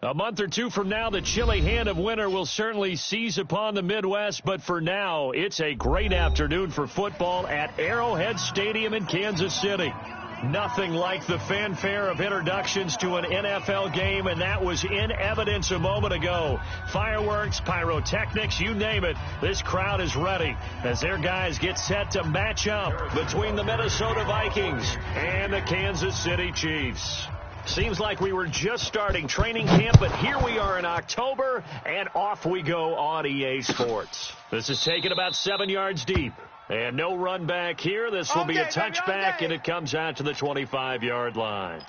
A month or two from now, the chilly hand of winter will certainly seize upon the Midwest, but for now, it's a great afternoon for football at Arrowhead Stadium in Kansas City. Nothing like the fanfare of introductions to an NFL game, and that was in evidence a moment ago. Fireworks, pyrotechnics, you name it, this crowd is ready as their guys get set to match up between the Minnesota Vikings and the Kansas City Chiefs. Seems like we were just starting training camp, but here we are in October, and off we go on EA Sports. This is taken about 7 yards deep. And no run back here. This will be a touchback, and it comes out to the 25-yard line.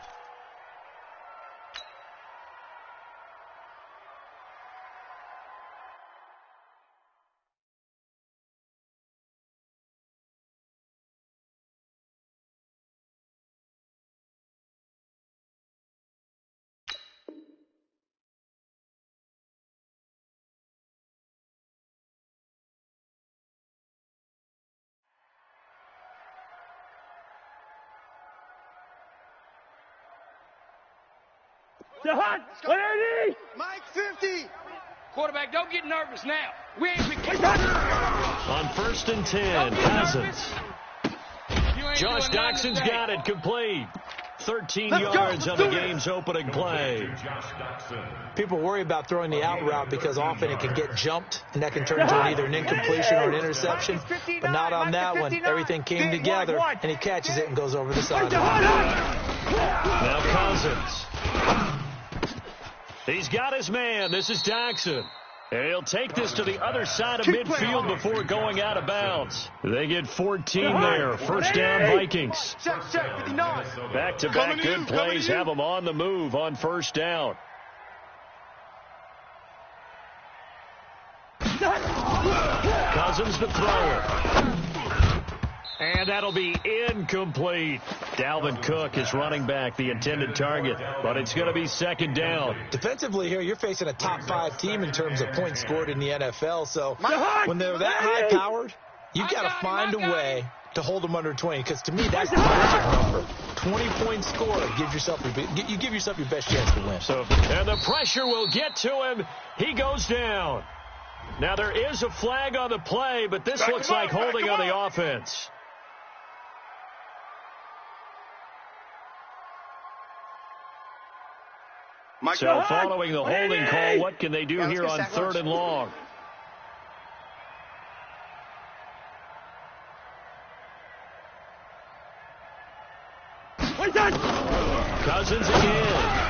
Mike 50. Quarterback, don't get nervous now. We ain't on 1st and 10, Cousins. Josh Doxson's got it complete. 13 yards on the game's opening play. People worry about throwing the out route because often it can get jumped, and that can turn into either an incompletion or an interception. But not on that one. Everything came together, and he catches it and goes over the sideline. Now Cousins. He's got his man. This is Doxson. And he'll take this to the other side of midfield before going out of bounds. They get 14 there. First down, Vikings. Back-to-back good plays have them on the move on first down. Cousins the thrower. And that'll be incomplete. Dalvin Cook is running back, the intended target, but it's going to be second down. Defensively here, you're facing a top-5 team in terms of points scored in the NFL, so when they're that high-powered, you've got to find a way to hold them under 20, because to me, that's the magic number. 20-point score, you give yourself your best chance to win. And the pressure will get to him. He goes down. Now, there is a flag on the play, but this looks like holding on the offense. So following the holding call, what can they do here on 3rd and long? Cousins again.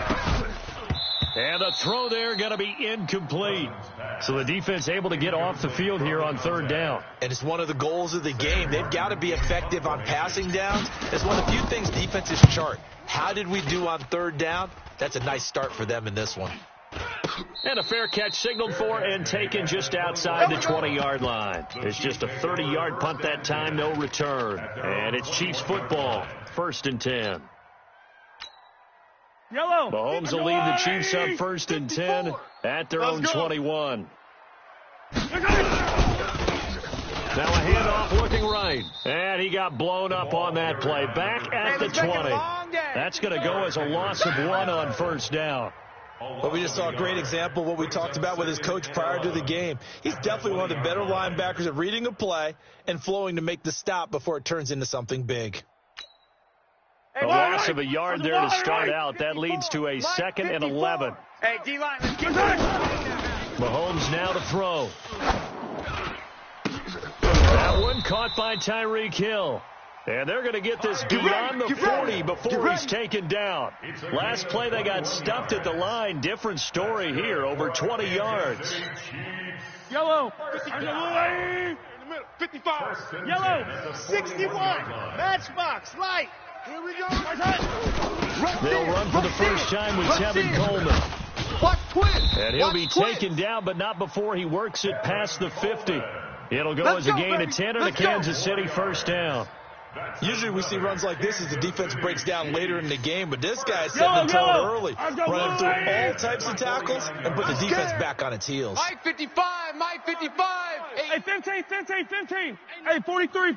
And a throw there going to be incomplete. So the defense able to get off the field here on 3rd down. And it's one of the goals of the game. They've got to be effective on passing downs. It's one of the few things defenses chart. How did we do on 3rd down? That's a nice start for them in this one. And a fair catch signaled for and taken just outside the 20-yard line. It's just a 30-yard punt that time, no return. And it's Chiefs football, 1st and 10. Mahomes will lead the Chiefs up 1st and 10 at their own 21. Now a handoff looking right. And he got blown up on that play. Back at the 20. That's going to go as a loss of 1 on 1st down. Well, we just saw a great example of what we talked about with his coach prior to the game. He's definitely one of the better linebackers at reading a play and flowing to make the stop before it turns into something big. A loss of a yard there to start out. That leads to a 2nd and 11. Hey, D-line, Mahomes now to throw. That one caught by Tyreek Hill. And they're going to get this beyond the 40 before he's taken down. Last play, they got stuffed at the line. Different story here, over 20 yards. Yellow. 55. Yellow. 61. Matchbox. Light. Here we go. They'll run for the first time with Tevin Coleman. And he'll be taken down, but not before he works it past the 50. It'll go as a gain of 10 and a Kansas City first down. Usually we see runs like this as the defense breaks down later in the game, but this guy's setting the tone early, running through all types of tackles and put the defense back on its heels. Mike 55, Mike 55. Hey, 15. Hey, 43,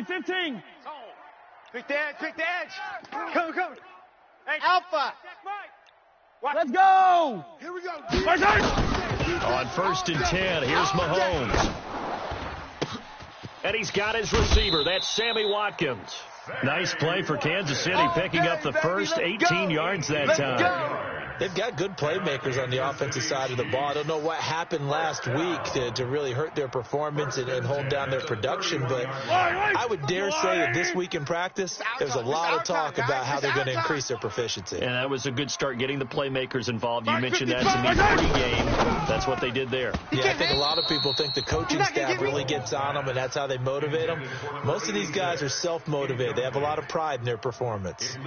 15. Pick the edge. Come. Hey, Alpha. Let's go. Here we go. On 1st and 10, here's Mahomes. And he's got his receiver. That's Sammy Watkins. Nice play for Kansas City, picking up the first 18 yards that time. They've got good playmakers on the offensive side of the ball. I don't know what happened last week to really hurt their performance and hold down their production, but I would dare say that this week in practice, there's a lot of talk about how they're going to increase their proficiency. And that was a good start, getting the playmakers involved. You mentioned that to me pregame. That's what they did there. Yeah, I think a lot of people think the coaching staff really gets on them, and that's how they motivate them. Most of these guys are self-motivated. They have a lot of pride in their performance.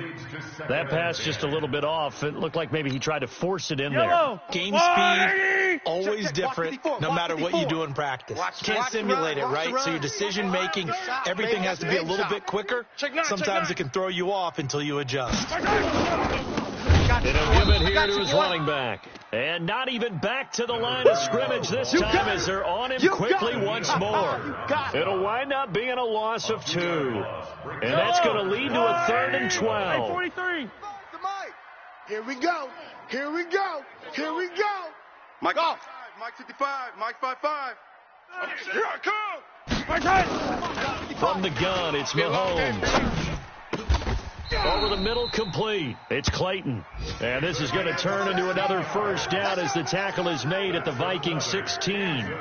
That pass just a little bit off. It looked like maybe he tried to force it in there. Game speed, always different, no matter what you do in practice. You can't simulate it, right? So your decision-making, everything has to be a little bit quicker. Sometimes it can throw you off until you adjust. And he'll give it here to his running back. And not even back to the line of scrimmage this time as they're on him quickly once more. It'll wind up being a loss of 2. And that's going to lead to a 3rd and 12. 43. Here we go. Here we go. Here we go. Mike off. Mike 55. Mike 55. Here I come. From the gun, it's Mahomes. Over the middle, complete. It's Clayton. And this is going to turn into another first down as the tackle is made at the Vikings 16. I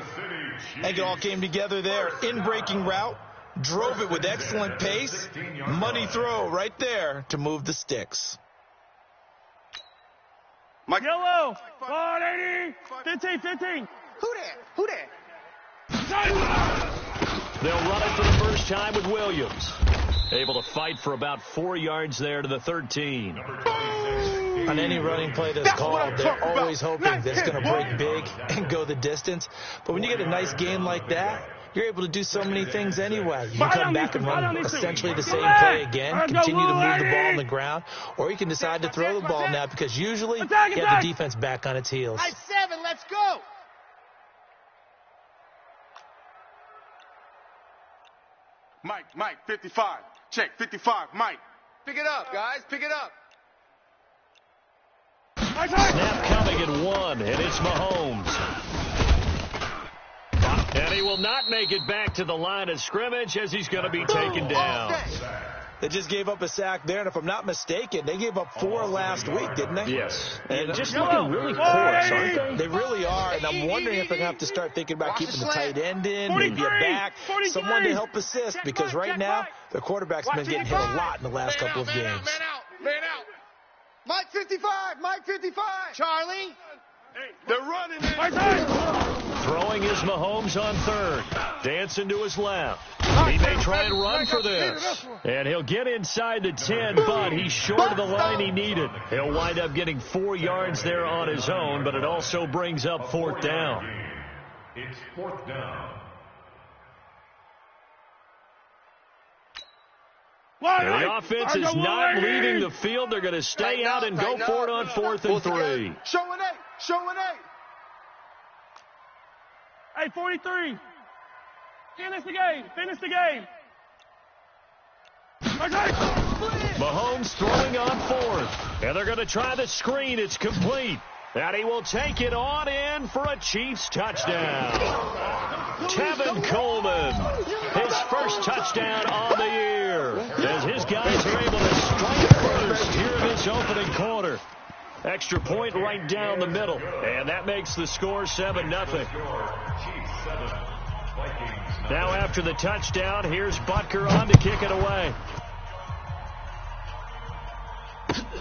think it all came together there. In-breaking route, drove it with excellent pace. Money throw right there to move the sticks. Mike. Yellow. 180. 15. Who there? They'll run it for the first time with Williams. Able to fight for about 4 yards there to the 13. On any running play that's called, they're always hoping that it's going to break big and go the distance. But when you get a nice game like that, you're able to do so many things anyway. You can come back and run essentially the same play again, continue to move the ball on the ground, or you can decide to throw the ball now because usually you have the defense back on its heels. 7, let's go. Mike 55. Check 55. Mike. Pick it up, guys. Pick it up. Snap coming at 1, and it's Mahomes. And he will not make it back to the line of scrimmage as he's going to be taken down. They just gave up a sack there, and if I'm not mistaken, they gave up 4 last week, didn't they? Yes. And just looking really coarse, aren't they? They really are, and I'm wondering if they're going to have to start thinking about keeping the tight end in, maybe a back, someone to help assist, because right now, their quarterback's been getting hit a lot in the last couple of games. Man out. Mike 55. Mike 55. Charlie. They're running. Throwing is Mahomes on 3rd. Dancing to his left. He may try and run for this. And he'll get inside the 10, but he's short of the line he needed. He'll wind up getting 4 yards there on his own, but it also brings up 4th down. It's 4th down. The offense is not leaving the field. They're going to stay out and go for it on 4th and 3. Showing 8. Hey, 43. Finish the game. Mahomes throwing on 4th. And they're going to try the screen. It's complete. And he will take it on in for a Chiefs touchdown. Tevin Coleman, his first touchdown on the year, as his guys are able to strike first here in this opening quarter. Extra point right down the middle, and that makes the score 7-0. Now after the touchdown, here's Butker on to kick it away.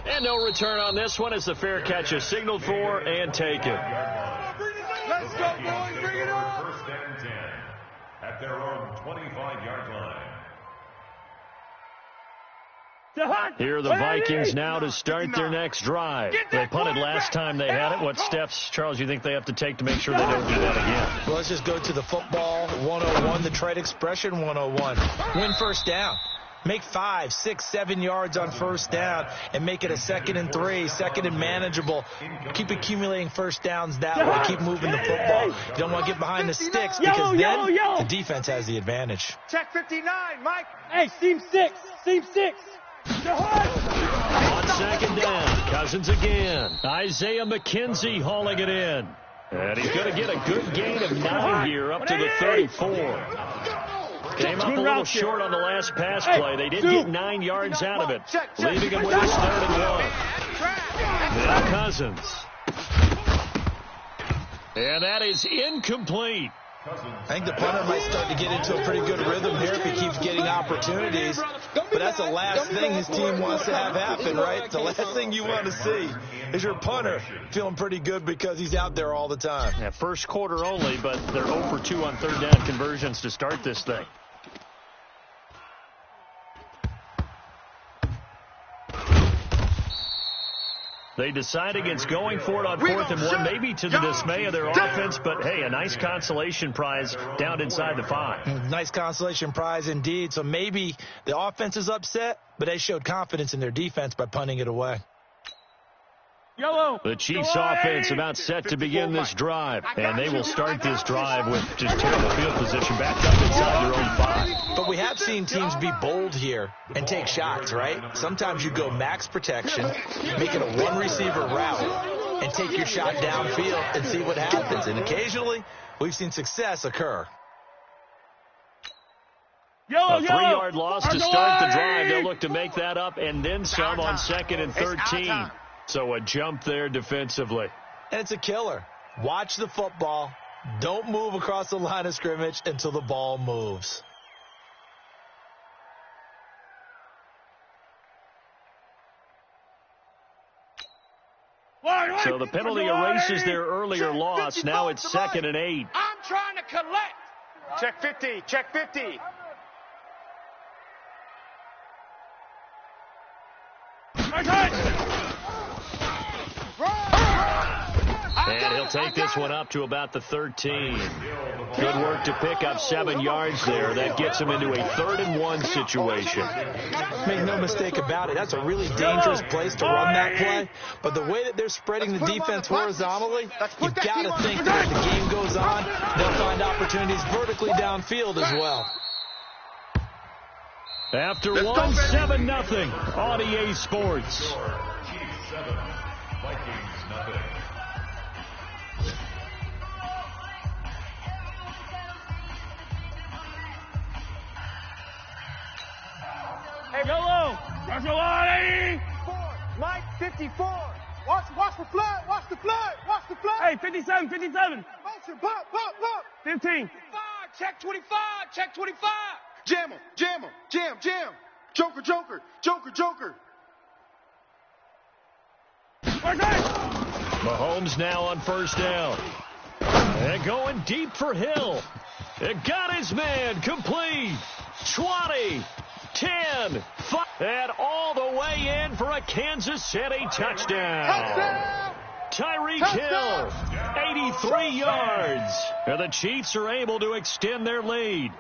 And no return on this one as the fair catch is signaled for and taken. Let's go, boys. Bring it on. 1st and 10 at their own 25-yard line. Here are the Vikings now to start their next drive. They punted last time they had it. What steps, Charles, you think they have to take to make sure they don't do that again? Well, let's just go to the football 101, the trade expression 101. Win first down. Make 5, 6, 7 yards on first down and make it a 2nd and 3, 2nd and manageable. Keep accumulating first downs that way. Keep moving the football. You don't want to get behind the sticks because then the defense has the advantage. Check 59, Mike. Hey, seam 6. On 2nd down, Cousins again. Isaiah McKenzie hauling it in. And he's going to get a good gain of 9 here up to the 34. Came up a little short on the last pass play. They did get 9 yards out of it, leaving him with his 3rd and 1. Now Cousins. And that is incomplete. I think the punter might start to get into a pretty good rhythm here if he keeps getting opportunities. But that's the last thing his team wants to have happen, right? The last thing you want to see is your punter feeling pretty good because he's out there all the time. Yeah, first quarter only, but they're 0 for 2 on 3rd down conversions to start this thing. They decide against going for it on 4th and 1, maybe to the dismay of their offense, but hey, a nice consolation prize down inside the 5. Nice consolation prize indeed. So maybe the offense is upset, but they showed confidence in their defense by punting it away. The Chiefs offense about set to begin this drive, and they will start this drive with just terrible field position back up inside their own 5. But we have seen teams be bold here and take shots, right? Sometimes you go max protection, make it a 1-receiver route, and take your shot downfield and see what happens. And occasionally, we've seen success occur. A 3-yard loss to start the drive. They'll look to make that up and then some on 2nd and 13. So a jump there defensively. And it's a killer. Watch the football. Don't move across the line of scrimmage until the ball moves. So the penalty erases their earlier loss. Now it's 2nd and 8. I'm trying to collect. Check 50. Check 50. And he'll take this one up to about the 13. Good work to pick up 7 yards there. That gets him into a 3rd and 1 situation. Make no mistake about it. That's a really dangerous place to run that play. But the way that they're spreading the defense horizontally, you've got to think that as the game goes on, they'll find opportunities vertically downfield as well. After 1, 7-0 on EA Sports. Chiefs 7, Vikings nothing. Yellow. Russell Mike, 54. Watch the flood. Watch the flood. Watch the flood. Hey, 57. Motion. Pop. 15. 25. Check 25. Check 25. Jam him. Jam. Joker. Mahomes now on 1st down. And going deep for Hill. It got his man complete. 20, 10, 5, and all the way in for a Kansas City touchdown. Tyreek Hill, 83 yards. And the Chiefs are able to extend their lead.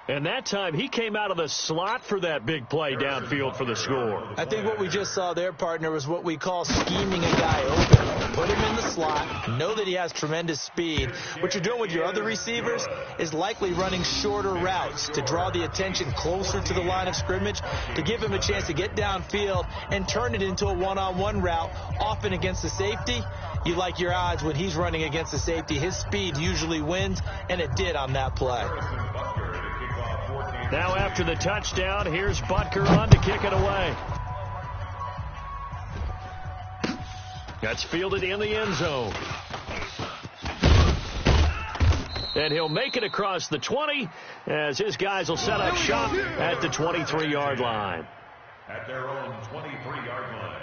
And that time, he came out of the slot for that big play downfield for the score. I think what we just saw there, partner, was what we call scheming a guy open. Put him in the slot, know that he has tremendous speed. What you're doing with your other receivers is likely running shorter routes to draw the attention closer to the line of scrimmage, to give him a chance to get downfield and turn it into a one-on-one route, often against the safety. You like your odds when he's running against the safety. His speed usually wins, and it did on that play. Now after the touchdown, here's Butker on to kick it away. That's fielded in the end zone. And he'll make it across the 20 as his guys will set up shop at the 23-yard line. At their own 23-yard line.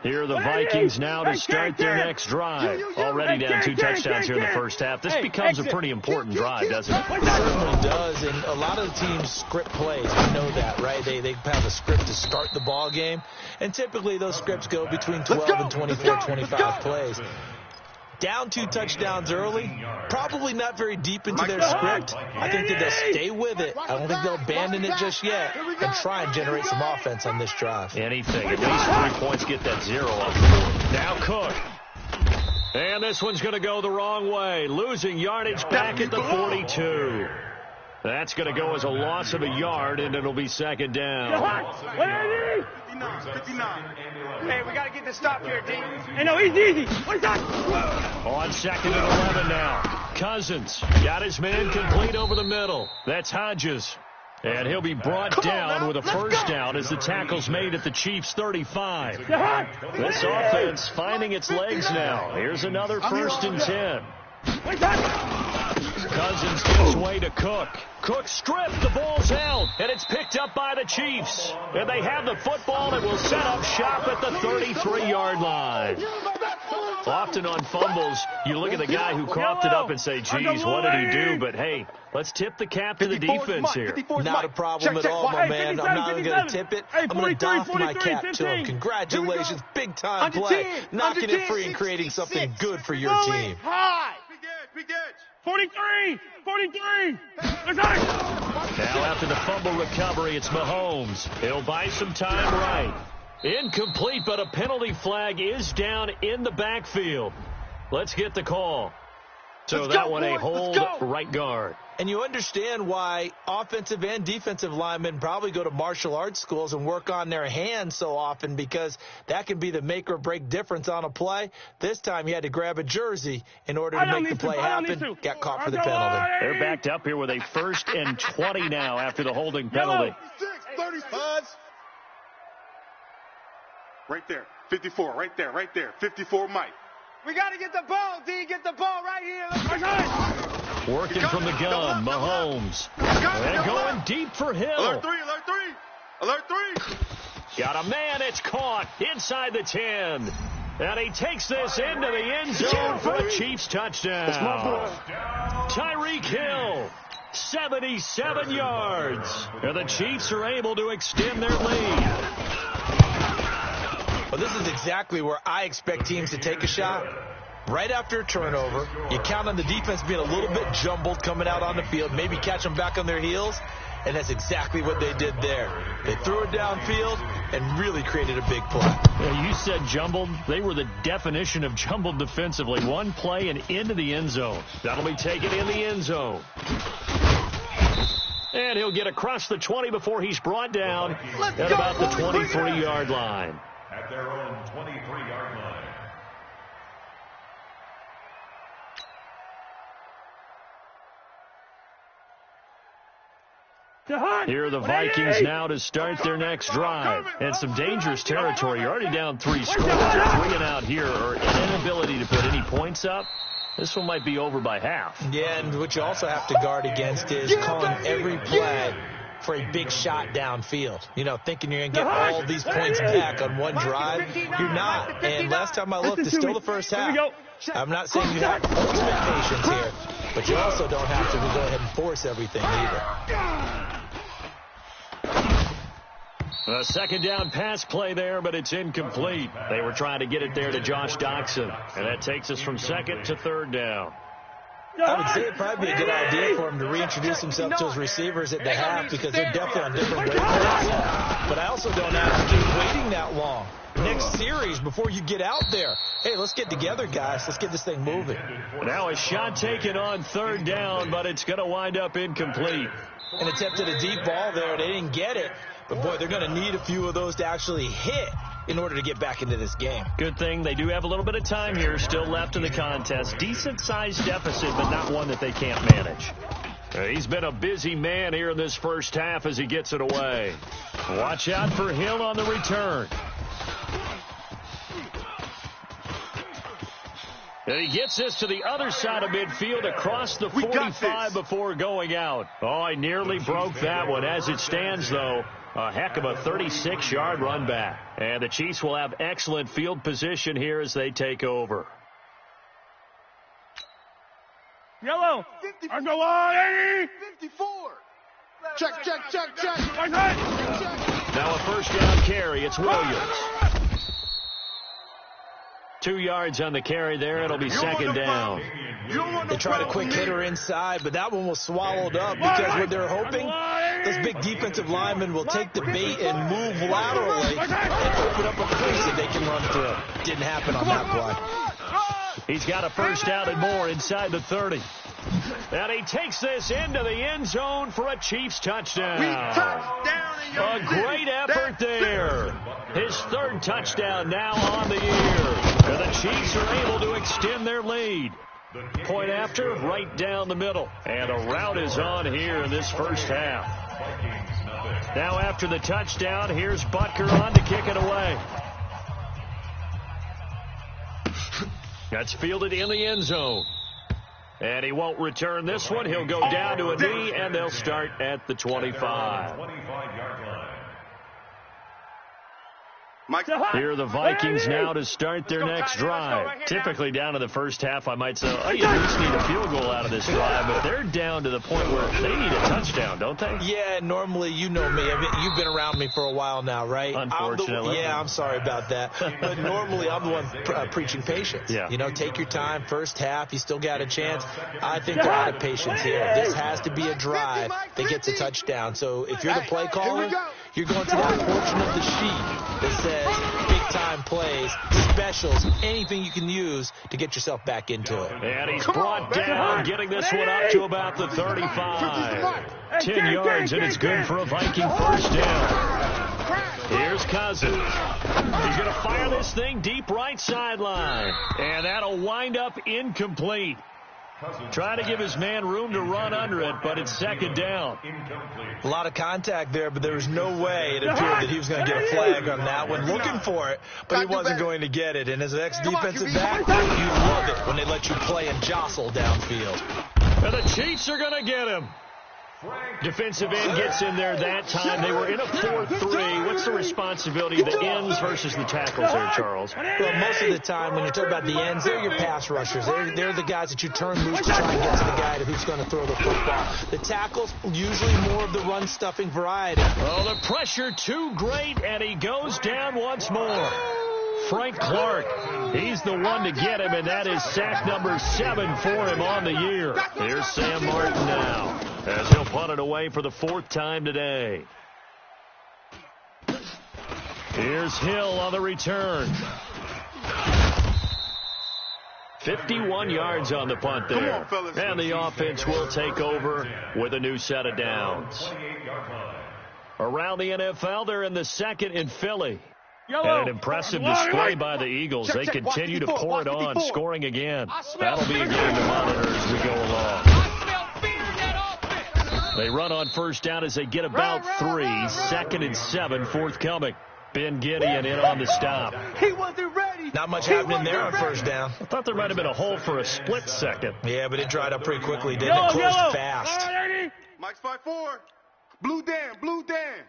Here are the Vikings now to start their next drive. Already down 2 touchdowns here in the first half. This becomes a pretty important drive, doesn't it? It certainly does, and a lot of the teams script plays. We know that, right? They have a script to start the ball game, and typically those scripts go between 12 and 24, 25 plays. Down 2 touchdowns early, probably not very deep into their script. I think that they'll stay with it. I don't think they'll abandon it just yet and try and generate some offense on this drive. Anything. At least 3 points, get that 0 off the board. Now Cook. And this one's going to go the wrong way. Losing yardage back at the 42. That's going to go as a loss of a yard, and it'll be second down. 59. Hey, we got to get this stop here, D. Hey, no, easy. What's that? On second and 11 now. Cousins got his man complete over the middle. That's Hodges. And he'll be brought down with a first down as the tackle's made at the Chiefs' 35. This offense finding its legs now. Here's another 1st and 10. Cousins gives way to Cook. Cook stripped, the ball's out, and it's picked up by the Chiefs. And they have the football and will set up shop at the 33-yard line. Often on fumbles, you look at the guy who coughed it up and say, geez, what did he do? But, hey, let's tip the cap to the defense here. Not a problem at all, my man. I'm not even going to tip it. I'm going to doff my cap to him. Congratulations, big-time play. Knocking it free and creating something good for your team. Big edge. 43. Now after the fumble recovery, it's Mahomes. He'll buy some time right. Incomplete, but a penalty flag is down in the backfield. Let's get the call. So that one a hold right guard. And you understand why offensive and defensive linemen probably go to martial arts schools and work on their hands so often, because that can be the make or break difference on a play. This time he had to grab a jersey in order to make the play happen. Got caught for the penalty. They're backed up here with a 1st and 20 now after the holding penalty. 35. Right there. 54. Right there. 54, Mike. We got to get the ball, D. Get the ball right here. Working from the gun, Mahomes. And going deep for Hill. Alert 3. Got a man, it's caught inside the 10. And he takes this into the end zone for a Chiefs touchdown. Tyreek Hill, 77 yards. And the Chiefs are able to extend their lead. Well, this is exactly where I expect teams to take a shot. Right after a turnover, you count on the defense being a little bit jumbled coming out on the field, maybe catch them back on their heels, and that's exactly what they did there. They threw it downfield and really created a big play. Yeah, you said jumbled. They were the definition of jumbled defensively. One play and into the end zone. That'll be taken in the end zone. And he'll get across the 20 before he's brought down at about the 23-yard line. At their own 23-yard line. Here are the Vikings now to start their next drive. And some dangerous territory. You're already down 3 scores. 3 and out here, or an inability to put any points up. This one might be over by half. Yeah, and what you also have to guard against is calling every play for a big shot downfield. You know, thinking you're going to get all these points back on one drive. You're not. And last time I looked, it's still the first half. I'm not saying you have ultimate patience here, but you also don't have to go ahead and force everything either. A second down pass play there, but it's incomplete. They were trying to get it there to Josh Doxson, and that takes us from 2nd to 3rd down. I would say it'd probably be a good idea for him to reintroduce himself to his receivers at the half, because they're definitely on different wavelengths. But I also don't have to keep waiting that long. Next series before you get out there. Hey, let's get together, guys. Let's get this thing moving. Now a shot taken on 3rd down, but it's going to wind up incomplete. And attempted a deep ball there. They didn't get it. But, boy, they're going to need a few of those to actually hit in order to get back into this game. Good thing they do have a little bit of time here still left in the contest. Decent-sized deficit, but not one that they can't manage. He's been a busy man here in this first half as he gets it away. Watch out for Hill on the return. And he gets this to the other side of midfield across the 45 before going out. Oh, he nearly broke that one. As it stands, though, a heck of a 36-yard run back. And the Chiefs will have excellent field position here as they take over. Yellow. I go on, 54. Check. Now a first down carry. It's Williams. 2 yards on the carry there. It'll be second down. They tried a quick hitter inside, but that one was swallowed up because what they're hoping, those big defensive linemen will take the bait and move laterally and open up a place that they can run through. Didn't happen on that play. He's got a first down and more inside the 30. And he takes this into the end zone for a Chiefs touchdown. A great effort there. His third touchdown now on the year. And the Chiefs are able to extend their lead. Point after, right down the middle. And a rout is on here in this first half. Now after the touchdown, here's Butker on to kick it away. That's fielded in the end zone. And he won't return this one. He'll go down to a knee, and they'll start at the 25. Here are the Vikings now to start their next drive. Typically down to the first half, I might say, oh, you at least need a field goal out of this drive, but they're down to the point where they need a touchdown, don't they? Yeah, normally, you know me. I mean, you've been around me for a while now, right? Unfortunately. I'm sorry about that. But normally, I'm the one preaching patience. Yeah. You know, take your time. First half, you still got a chance. I think they're out of patience here. This has to be a drive that gets a touchdown. So if you're the play caller, you're going to that portion of the sheet that says big-time plays, specials, anything you can use to get yourself back into it. And he's brought down, getting this one up to about the 35. 10 yards, and it's good for a Viking first down. Here's Cousins. He's going to fire this thing deep right sideline. And that'll wind up incomplete. Trying to give his man room to run under it, but it's second down. A lot of contact there, but there was no way it appeared that he was going to get a flag on that one. Looking for it, but he wasn't going to get it. And as an ex-defensive back, you love it when they let you play and jostle downfield. And the Chiefs are going to get him. Defensive end gets in there that time. They were in a 4-3. What's the responsibility of the ends versus the tackles there, Charles? Well, most of the time when you talk about the ends, they're your pass rushers. They're the guys that you turn loose to try and get to the guy who's going to throw the football. The tackles, usually more of the run-stuffing variety. Oh, the pressure too great, and he goes down once more. Frank Clark, he's the one to get him, and that is sack number 7 for him on the year. Here's Sam Martin now, as he'll punt it away for the 4th time today. Here's Hill on the return. 51 yards on the punt there. And the offense will take over with a new set of downs. Around the NFL, they're in the second in Philly. And an impressive display by the Eagles. They continue to pour it on, scoring again. That'll be a game to monitor as we go along. They run on first down as they get about 3. 2nd and 7 forthcoming. Ben Gideon in on the stop. He wasn't ready. Not much happening there on first down. I thought there might have been a hole for a split second. Yeah, but it dried up pretty quickly, didn't it? Closed fast. Mike's 5-4. Blue Dan, Blue Dan.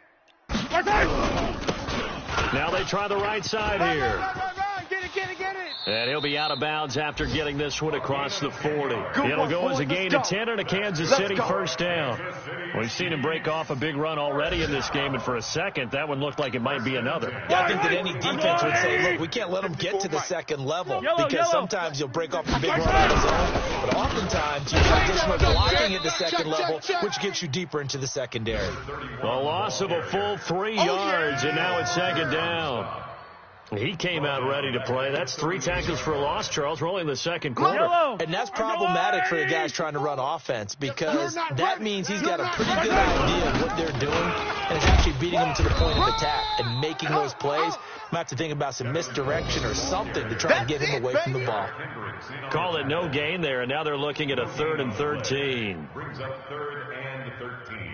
Now they try the right side here. Get it. And he'll be out of bounds after getting this one across the 40. It'll go as a gain of 10 and a Kansas City first down. We've seen him break off a big run already in this game, and for a second, that one looked like it might be another. Yeah, I think that any defense would say, look, we can't let him get to the second level, because sometimes you'll break off a big run on his own, but oftentimes you transition blocking at the second level, which gets you deeper into the secondary. A loss of a full 3 yards, and now it's second down. He came out ready to play. That's 3 tackles for a loss, Charles. We're only in the second quarter. And that's problematic for the guys trying to run offense, because that means he's got a pretty good idea of what they're doing and is actually beating them to the point of attack and making those plays. Might have to think about some misdirection or something to try and get him away from the ball. Call it no gain there, and now they're looking at a 3rd and 13. Brings up 3rd and 13.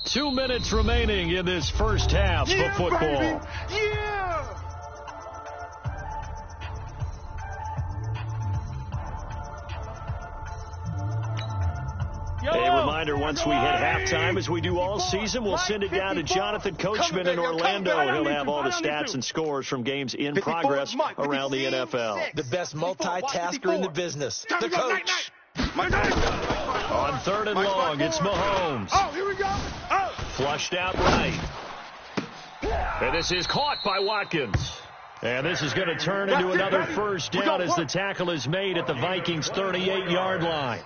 Two minutes remaining in this first half of football. Yeah! A reminder, once we hit halftime, as we do all season, we'll send it down to Jonathan Coachman in Orlando. He'll have all the stats and scores from games in progress around the NFL. The best multitasker in the business, the coach. On 3rd and long, it's Mahomes. Oh, here we go. Oh. Flushed out right. And this is caught by Watkins. And this is going to turn into another first down as the tackle is made at the Vikings' 38-yard line.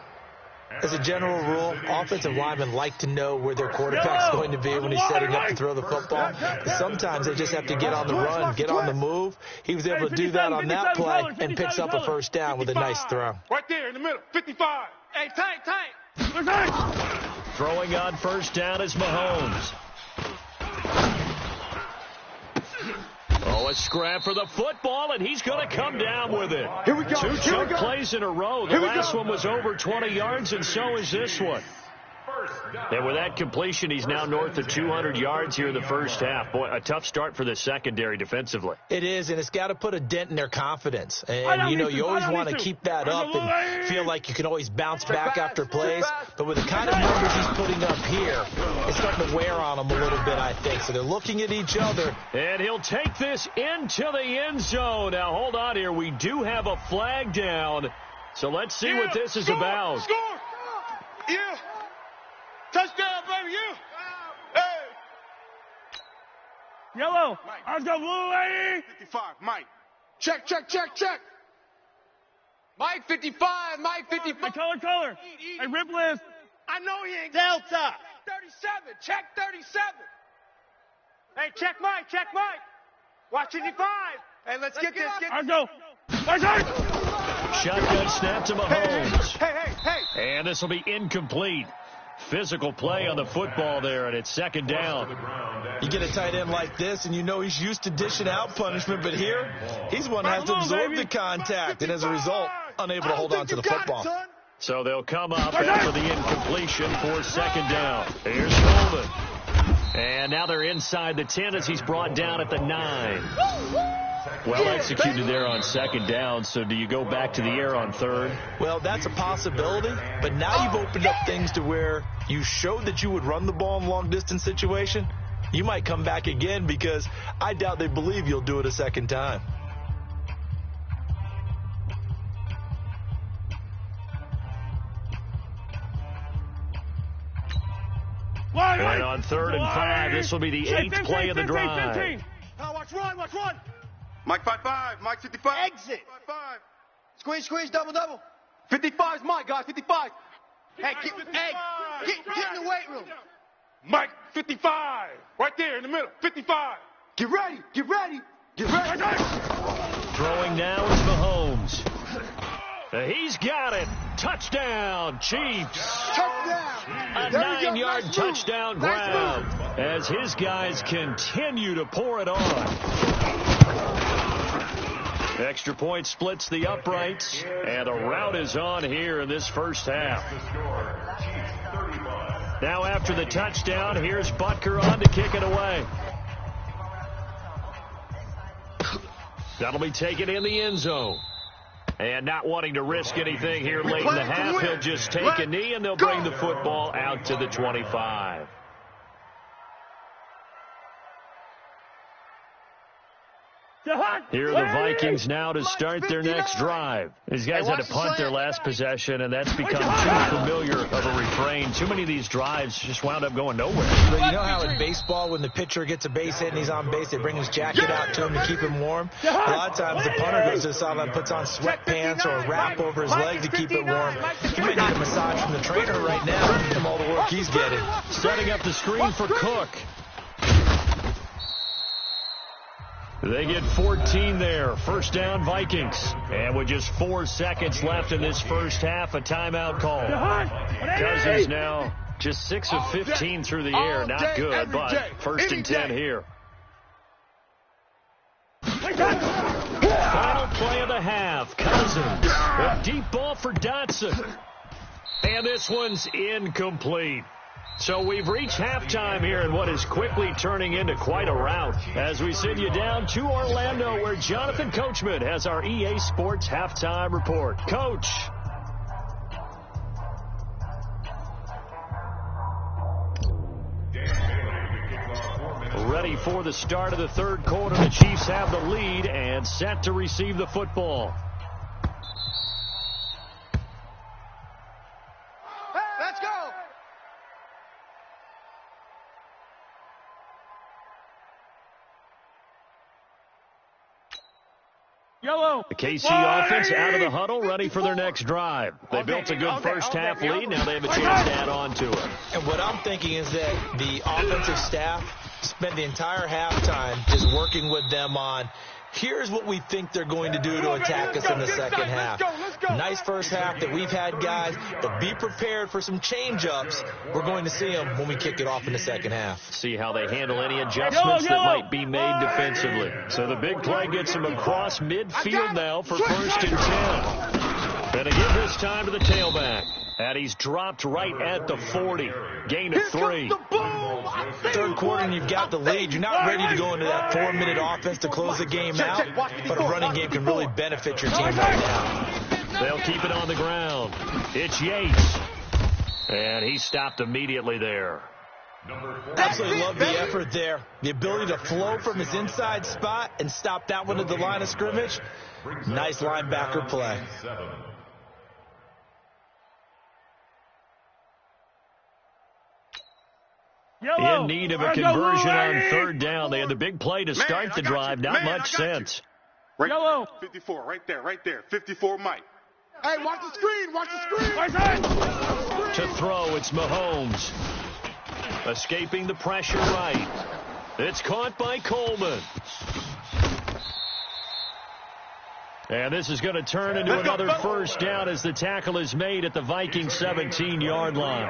As a general rule, offensive linemen like to know where their quarterback's going to be when he's setting up to throw the football. Sometimes they just have to get on the run, get on the move. He was able to do that on that play and picks up a first down with a nice throw. Right there in the middle, 55. Hey, tank. Throwing on first down is Mahomes. Oh, a scrap for the football, and he's going to come down with it. Here we go. Two chunk plays in a row. The last one was over 20 yards, and so is this one. And with that completion, he's now north of 200 yards here in the first half. Boy, a tough start for the secondary defensively. It is, and it's got to put a dent in their confidence. And, you know, you always want to keep that up and feel like you can always bounce back after plays. But with the kind of numbers he's putting up here, it's starting to wear on them a little bit, I think. So they're looking at each other. And he'll take this into the end zone. Now, hold on here. We do have a flag down. So let's see what this is about. Score! Yeah! Touchdown, baby, yeah! Hey! Yellow. Let's go, blue lady. 55, Mike. Check. Mike 55. Mike 55. Color. Hey, rip list. I know he ain't Delta. 37. Check 37. Hey, check Mike. Watch 55. Hey, let's get this. Let's go. Shotgun snap to Mahomes. Hey. And this will be incomplete. Physical play on the football there, and it's second down. You get a tight end like this, and you know he's used to dishing out punishment, but here, he's one that has to absorb the contact, and as a result, unable to hold on to the football. So they'll come up after the incompletion for second down. Here's Coleman. And now they're inside the 10 as he's brought down at the 9. Well executed there on second down, so do you go back to the air on third? Well, that's a possibility, but now you've opened up things to where you showed that you would run the ball in long-distance situation. You might come back again because I doubt they believe you'll do it a second time. And on third and 5, this will be the 8th play of the drive. Watch run. Mike 55. Mike 55. Exit. 55. Squeeze, double. 55 is Mike, guys. 55. Hey, get in the weight room. Mike 55. Right there in the middle. 55. Get ready. Throwing now is Mahomes. He's got it. Touchdown, Chiefs. A 9-yard touchdown grab as his guys continue to pour it on. Extra point splits the uprights, and the rout is on here in this first half. Now after the touchdown, here's Butker on to kick it away. That'll be taken in the end zone. And not wanting to risk anything here late in the half, he'll just take a knee, and they'll bring the football out to the 25. Here are the Vikings now to start their next drive. These guys had to punt their last possession, and that's become too familiar of a refrain. Too many of these drives just wound up going nowhere. But you know how in baseball, when the pitcher gets a base hit and he's on base, they bring his jacket out to him to keep him warm? A lot of times the punter goes to the sideline, puts on sweatpants or a wrap over his leg to keep it warm. He might need a massage from the trainer right now from all the work he's getting. Setting up the screen for Cook. They get 14 there. First down, Vikings. And with just 4 seconds left in this first half, a timeout call. Cousins now just 6 of 15 through the air. Not good, but first and 10 here. Final play of the half. Cousins. A deep ball for Dotson. And this one's incomplete. So we've reached halftime here in what is quickly turning into quite a rout as we send you down to Orlando where Jonathan Coachman has our EA Sports halftime report. Coach. Ready for the start of the third quarter. The Chiefs have the lead and set to receive the football. Let's go. The KC offense out of the huddle, ready for their next drive. They built a good first-half lead. Now they have a chance to add on to it. And what I'm thinking is that the offensive staff spent the entire halftime just working with them on, here's what we think they're going to do to attack us in the second half. Nice first half that we've had, guys, but be prepared for some change-ups. We're going to see them when we kick it off in the second half. See how they handle any adjustments that might be made defensively. So the big play gets them across midfield now for 1st and 10. Going to give this time to the tailback. And he's dropped right at the 40. Gain of 3. Third quarter and you've got the lead. You're not ready to go into that 4-minute offense to close the game out, but a running game can really benefit your team right now. They'll keep it on the ground. It's Yates. And he stopped immediately there. Absolutely love the effort there. The ability to flow from his inside spot and stop that one at the line of scrimmage. Nice linebacker play. In need of a conversion on 3rd down. They had the big play to start the drive. Not much sense. Right, 54, right there. 54, Mike. Hey, watch the screen. To throw, it's Mahomes. Escaping the pressure right. It's caught by Coleman. And this is going to turn into another first down as the tackle is made at the Vikings 17-yard line.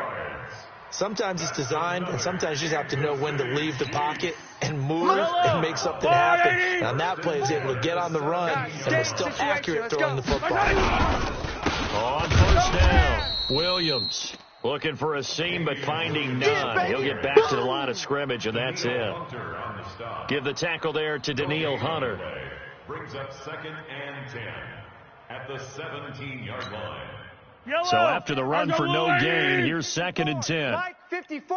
Sometimes it's designed, and sometimes you just have to know when to leave the pocket and move and make something happen. And on that play, he's able to get on the run and was still accurate throwing the football. On 1st down, Williams looking for a seam but finding none. He'll get back to the line of scrimmage, and that's it. Give the tackle there to Danielle Hunter. Brings up 2nd and 10 at the 17-yard line. So after the run for no gain, here's 2nd and 10. Mike 54.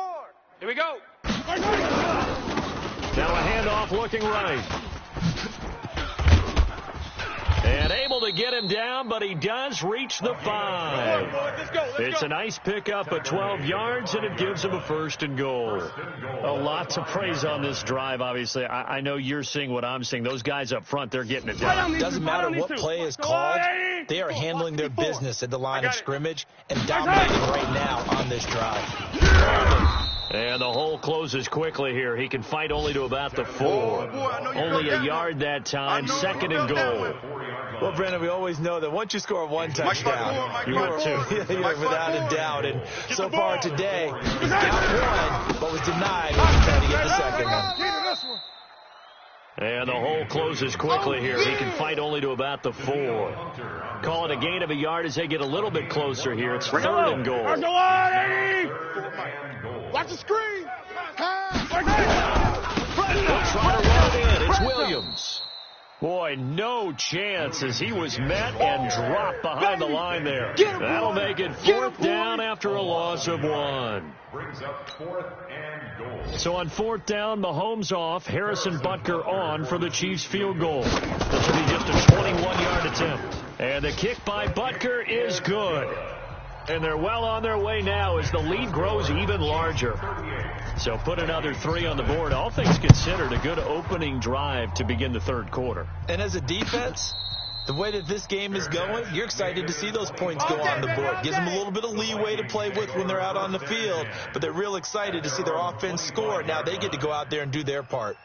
Here we go. Now a handoff looking right. And able to get him down, but he does reach the 5. It's a nice pickup of 12 yards, and it gives him a 1st and goal. A lot to praise on this drive, obviously. I know you're seeing what I'm seeing. Those guys up front, they're getting it done. Doesn't matter what play is called. They are handling their business at the line of scrimmage and dominating right now on this drive. And the hole closes quickly here. He can fight only to about the 4. Only a yard that time. 2nd and goal. Well, Brandon, we always know that once you score one touchdown, you are without a doubt. And so far today, he's got one, but was denied when he tried to get the second one. And the hole closes quickly here. He can fight only to about the 4. Call it a gain of a yard as they get a little bit closer here. It's 3rd and goal. Watch the screen. They'll try to run it in. It's Williams. Boy, no chance as he was met and dropped behind the line there. That'll make it 4th down after a loss of 1. Brings up 4th and goal. So on 4th down, Mahomes off, Harrison Butker on for the Chiefs field goal. This will be just a 21-yard attempt. And the kick by Butker is good. And they're well on their way now as the lead grows even larger. So put another 3 on the board. All things considered, a good opening drive to begin the 3rd quarter. And as a defense, the way that this game is going, you're excited to see those points go on the board. Gives them a little bit of leeway to play with when they're out on the field. But they're real excited to see their offense score. Now they get to go out there and do their part.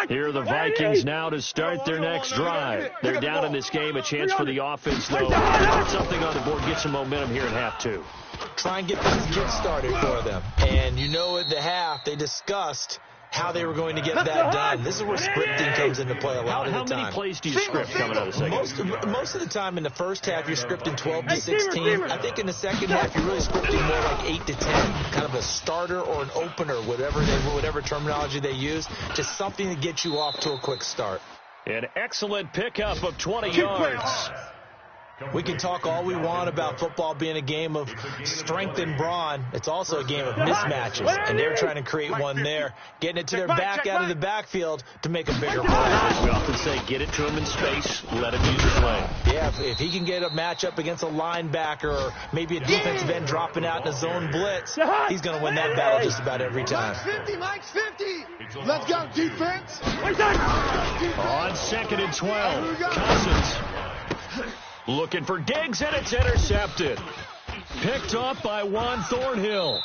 Here are the Vikings now to start their next drive. They're down in this game. A chance for the offense, though, to put something on the board, get some momentum here in half 2. Try and get things started for them. And you know at the half, they discussed how they were going to get that done. This is where scripting comes into play a lot of the time. How many plays do you script coming out of the second? Most of the time in the first half, you're scripting 12 to 16. I think in the second half, you're really scripting more like 8 to 10. Kind of a starter or an opener, whatever terminology they use. Just something to get you off to a quick start. An excellent pickup of 20 yards. We can talk all we want about football being a game of strength and brawn. It's also a game of mismatches, and they're trying to create one there, getting it to their back out of the backfield to make a bigger play. We often say get it to him in space, let him use his leg. Yeah, if he can get a matchup against a linebacker or maybe a defensive end dropping out in a zone blitz, he's going to win that battle just about every time. Mike's 50. Let's go, defense. On 2nd and 12, Cousins looking for Diggs, and it's intercepted. Picked up by Juan Thornhill.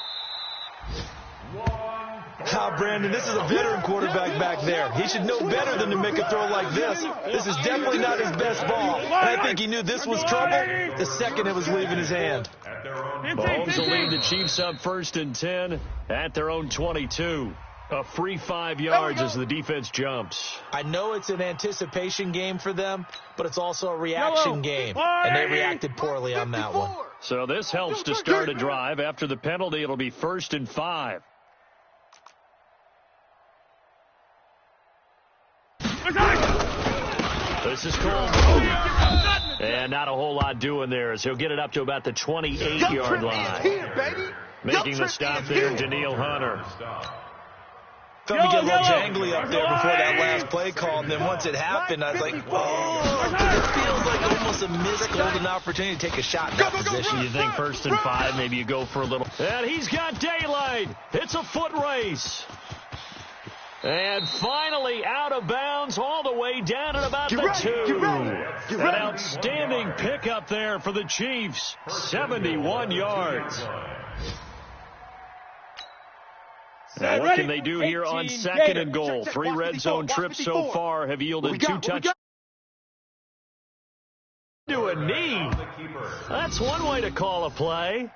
Brandon, this is a veteran quarterback back there. He should know better than to make a throw like this. This is definitely not his best ball. And I think he knew this was trouble the second it was leaving his hand. Mahomes will lead the Chiefs up 1st and 10 at their own 22. A free 5 yards as the defense jumps. I know it's an anticipation game for them, but it's also a reaction game, and they reacted poorly on that one. So this helps to start a drive. After the penalty, it'll be 1st and 5. This is Cole. And not a whole lot doing there as he'll get it up to about the 28-yard line. Making the stop there, Daniil Hunter. Felt me get a little jangly up there before that last play call, and then once it happened, I was like, whoa, it feels like almost a missed golden opportunity to take a shot in that position. You think 1st and 5, maybe you go for a little. And he's got daylight. It's a foot race. And finally out of bounds all the way down at about the 2. An outstanding pickup there for the Chiefs. 71 yards. Now, what can they do here on 2nd and goal? 3 red zone trips so far have yielded 2 touchdowns. To a knee. That's one way to call a play.